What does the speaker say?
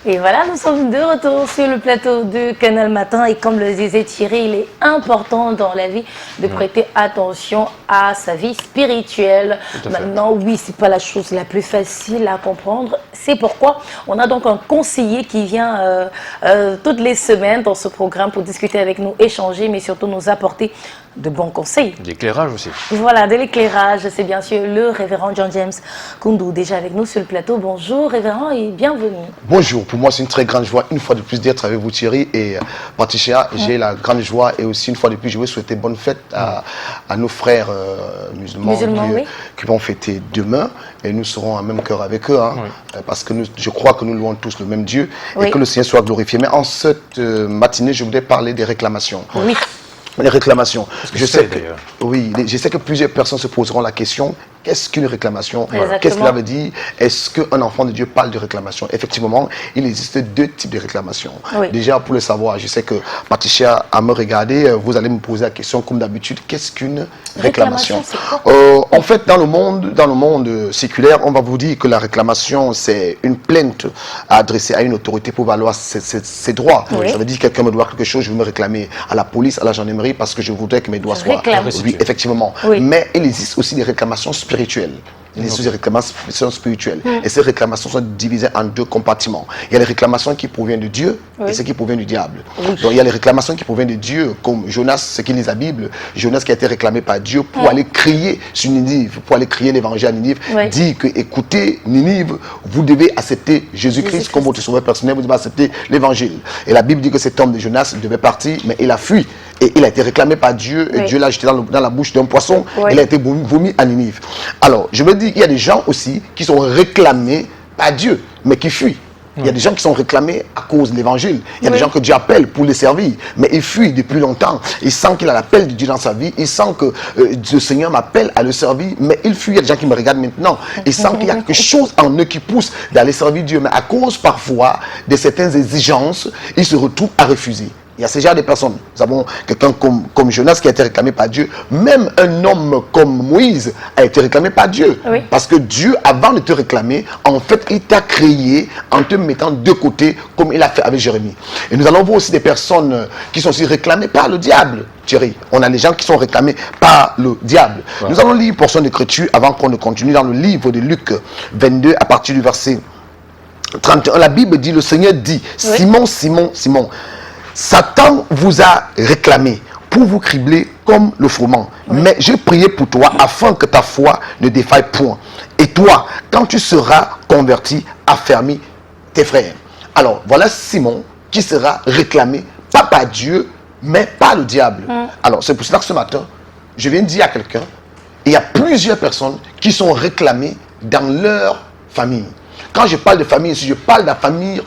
Et voilà, nous sommes de retour sur le plateau de Canal Matin et comme le disait Thierry, il est important dans la vie de prêter attention à sa vie spirituelle. Maintenant, oui, c'est pas la chose la plus facile à comprendre. C'est pourquoi on a donc un conseiller qui vient toutes les semaines dans ce programme pour discuter avec nous, échanger, mais surtout nous apporter de bons conseils. D'éclairage aussi. Voilà, de l'éclairage, c'est bien sûr le révérend John James Koundou, déjà avec nous sur le plateau. Bonjour révérend et bienvenue. Bonjour, pour moi c'est une très grande joie une fois de plus d'être avec vous Thierry et Patricia. J'ai la grande joie et aussi une fois de plus je veux souhaiter bonne fête à nos frères musulmans qui vont fêter demain et nous serons en même cœur avec eux parce que je crois que nous louons tous le même Dieu et que le Seigneur soit glorifié. Mais en cette matinée je voudrais parler des réclamations. Oui. Les réclamations. Je sais que plusieurs personnes se poseront la question, qu'est-ce qu'une réclamation? Qu'est-ce que cela veut dire? Est-ce qu'un enfant de Dieu parle de réclamation? Effectivement, il existe deux types de réclamations. Déjà, pour le savoir, je sais que Patricia, à me regarder, vous allez me poser la question comme d'habitude, qu'est-ce qu'une réclamation? En fait, dans le monde séculaire, on va vous dire que la réclamation, c'est une plainte adressée à une autorité pour valoir ses droits. Ça veut dire que quelqu'un me doit quelque chose, je veux me réclamer à la police, à la gendarmerie, parce que je voudrais que mes droits soient... Oui, effectivement. Mais il existe aussi des réclamations spirituelles. Il existe des réclamations spirituelles. Et ces réclamations sont divisées en deux compartiments. Il y a les réclamations qui proviennent de Dieu et celles qui proviennent du diable. Donc il y a les réclamations qui proviennent de Dieu, comme Jonas, ce qui lit la Bible. Jonas qui a été réclamé par Dieu pour aller crier sur Ninive, pour aller crier l'évangile à Ninive, dit que écoutez Ninive, vous devez accepter Jésus-Christ comme votre sauveur personnel, vous devez accepter l'évangile. Et la Bible dit que cet homme de Jonas devait partir, mais il a fui. Et il a été réclamé par Dieu, et Dieu l'a jeté dans la bouche d'un poisson, il a été vomi à Ninive. Alors, je veux dire qu'il y a des gens aussi qui sont réclamés par Dieu, mais qui fuient. Il y a des gens qui sont réclamés à cause de l'évangile. Il y a des gens que Dieu appelle pour les servir, mais ils fuient depuis longtemps. Il sent qu'il a l'appel de Dieu dans sa vie, il sent que le Seigneur m'appelle à le servir, mais il fuit. Il y a des gens qui me regardent maintenant. Il sent qu'il y a quelque chose en eux qui pousse d'aller servir Dieu, mais à cause parfois de certaines exigences, ils se retrouvent à refuser. Il y a ce genre de personnes. Nous avons quelqu'un comme Jonas qui a été réclamé par Dieu. Même un homme comme Moïse a été réclamé par Dieu. Parce que Dieu, avant de te réclamer, en fait, il t'a créé en te mettant de côté, comme il a fait avec Jérémie. Et nous allons voir aussi des personnes qui sont aussi réclamées par le diable. Thierry, on a les gens qui sont réclamés par le diable. Nous allons lire une portion d'écriture avant qu'on ne continue dans le livre de Luc 22 à partir du verset 31. La Bible dit, le Seigneur dit, Simon, Simon, Simon, Satan vous a réclamé pour vous cribler comme le froment. Mais j'ai prié pour toi afin que ta foi ne défaille point. Et toi, quand tu seras converti, affermis tes frères. Alors, voilà Simon qui sera réclamé, pas par Dieu, mais par le diable. Alors, c'est pour cela que ce matin, je viens de dire à quelqu'un, il y a plusieurs personnes qui sont réclamées dans leur famille. Quand je parle de famille, si je parle de la famille,